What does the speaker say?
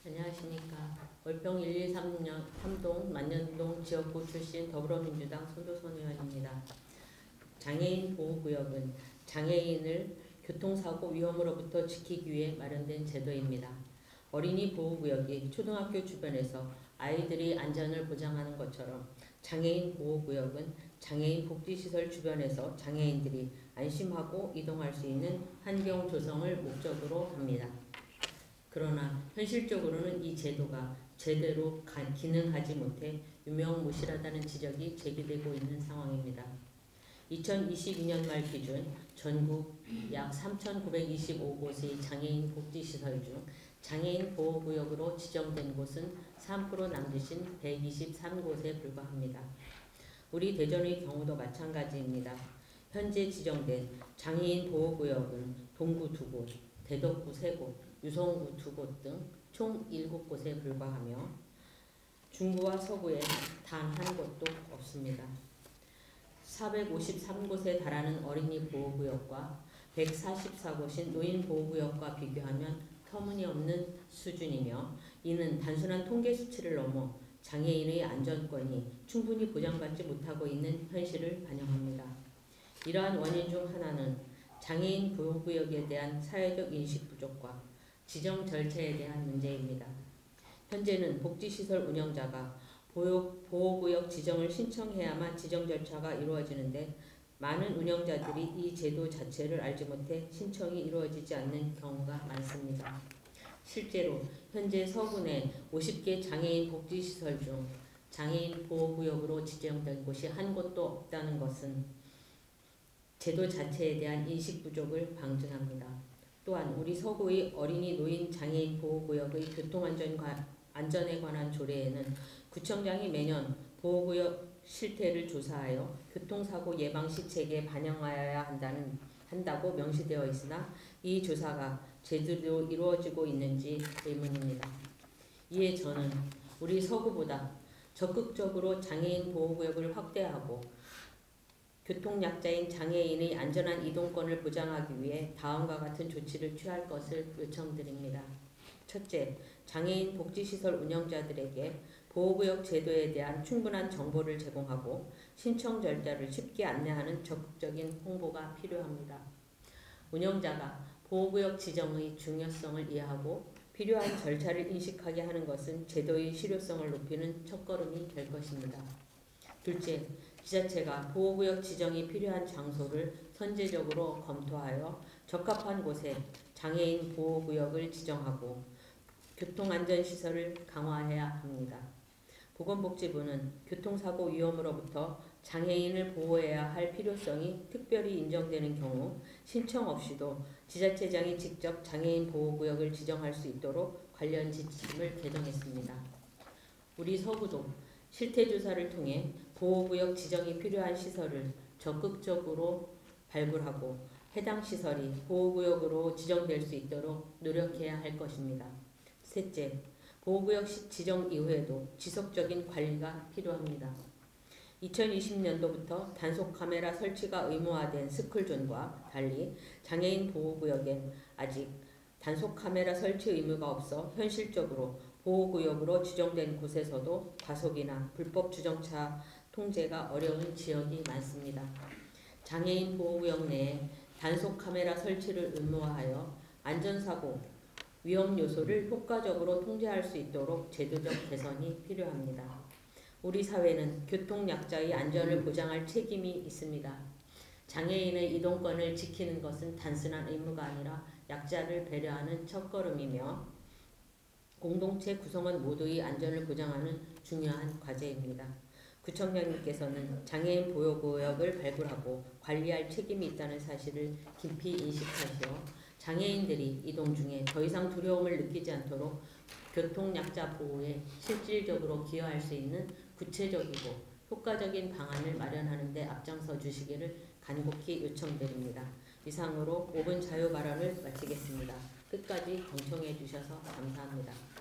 안녕하십니까. 월평 113동 만년동 지역구 출신 더불어민주당 손도선 의원입니다. 장애인 보호구역은 장애인을 교통사고 위험으로부터 지키기 위해 마련된 제도입니다. 어린이 보호구역이 초등학교 주변에서 아이들의 안전을 보장하는 것처럼 장애인 보호구역은 장애인 복지시설 주변에서 장애인들이 안심하고 이동할 수 있는 환경 조성을 목적으로 합니다. 그러나 현실적으로는 이 제도가 제대로 기능하지 못해 유명무실하다는 지적이 제기되고 있는 상황입니다. 2022년 말 기준 전국 약 3,925곳의 장애인 복지시설 중 장애인 보호구역으로 지정된 곳은 3% 남짓인 123곳에 불과합니다. 우리 대전의 경우도 마찬가지입니다. 현재 지정된 장애인 보호구역은 동구 2곳, 대덕구 3곳, 유성구 2곳 등 총 7곳에 불과하며 중구와 서구에 단 한 곳도 없습니다. 453곳에 달하는 어린이 보호구역과 144곳인 노인 보호구역과 비교하면 터무니없는 수준이며 이는 단순한 통계 수치를 넘어 장애인의 안전권이 충분히 보장받지 못하고 있는 현실을 반영합니다. 이러한 원인 중 하나는 장애인 보호구역에 대한 사회적 인식 부족과 지정 절차에 대한 문제입니다. 현재는 복지시설 운영자가 보호구역 지정을 신청해야만 지정 절차가 이루어지는데 많은 운영자들이 이 제도 자체를 알지 못해 신청이 이루어지지 않는 경우가 많습니다. 실제로 현재 서구 내 50개 장애인 복지시설 중 장애인 보호구역으로 지정된 곳이 한 곳도 없다는 것은 제도 자체에 대한 인식 부족을 방증합니다. 또한 우리 서구의 어린이 노인 장애인 보호구역의 교통안전에 관한 조례에는 구청장이 매년 보호구역 실태를 조사하여 교통사고 예방 시책에 반영하여야 한다고 명시되어 있으나 이 조사가 제대로 이루어지고 있는지 의문입니다. 이에 저는 우리 서구보다 적극적으로 장애인 보호구역을 확대하고 교통약자인 장애인의 안전한 이동권을 보장하기 위해 다음과 같은 조치를 취할 것을 요청드립니다. 첫째, 장애인 복지시설 운영자들에게 보호구역 제도에 대한 충분한 정보를 제공하고 신청 절차를 쉽게 안내하는 적극적인 홍보가 필요합니다. 운영자가 보호구역 지정의 중요성을 이해하고 필요한 절차를 인식하게 하는 것은 제도의 실효성을 높이는 첫걸음이 될 것입니다. 둘째, 지자체가 보호구역 지정이 필요한 장소를 선제적으로 검토하여 적합한 곳에 장애인 보호구역을 지정하고 교통안전시설을 강화해야 합니다. 보건복지부는 교통사고 위험으로부터 장애인을 보호해야 할 필요성이 특별히 인정되는 경우 신청 없이도 지자체장이 직접 장애인 보호구역을 지정할 수 있도록 관련 지침을 개정했습니다. 우리 서구도 실태조사를 통해 보호구역 지정이 필요한 시설을 적극적으로 발굴하고 해당 시설이 보호구역으로 지정될 수 있도록 노력해야 할 것입니다. 셋째, 보호구역 지정 이후에도 지속적인 관리가 필요합니다. 2020년도부터 단속카메라 설치가 의무화된 스쿨존과 달리 장애인 보호구역엔 아직 단속카메라 설치 의무가 없어 현실적으로 보호구역으로 지정된 곳에서도 과속이나 불법 주정차 통제가 어려운 지역이 많습니다. 장애인 보호구역 내에 단속카메라 설치를 의무화하여 안전사고, 위험 요소를 효과적으로 통제할 수 있도록 제도적 개선이 필요합니다. 우리 사회는 교통약자의 안전을 보장할 책임이 있습니다. 장애인의 이동권을 지키는 것은 단순한 의무가 아니라 약자를 배려하는 첫걸음이며 공동체 구성원 모두의 안전을 보장하는 중요한 과제입니다. 구청장님께서는 장애인 보호구역을 발굴하고 관리할 책임이 있다는 사실을 깊이 인식하시어 장애인들이 이동 중에 더 이상 두려움을 느끼지 않도록 교통약자 보호에 실질적으로 기여할 수 있는 구체적이고 효과적인 방안을 마련하는 데 앞장서 주시기를 간곡히 요청드립니다. 이상으로 5분 자유발언을 마치겠습니다. 끝까지 경청해 주셔서 감사합니다.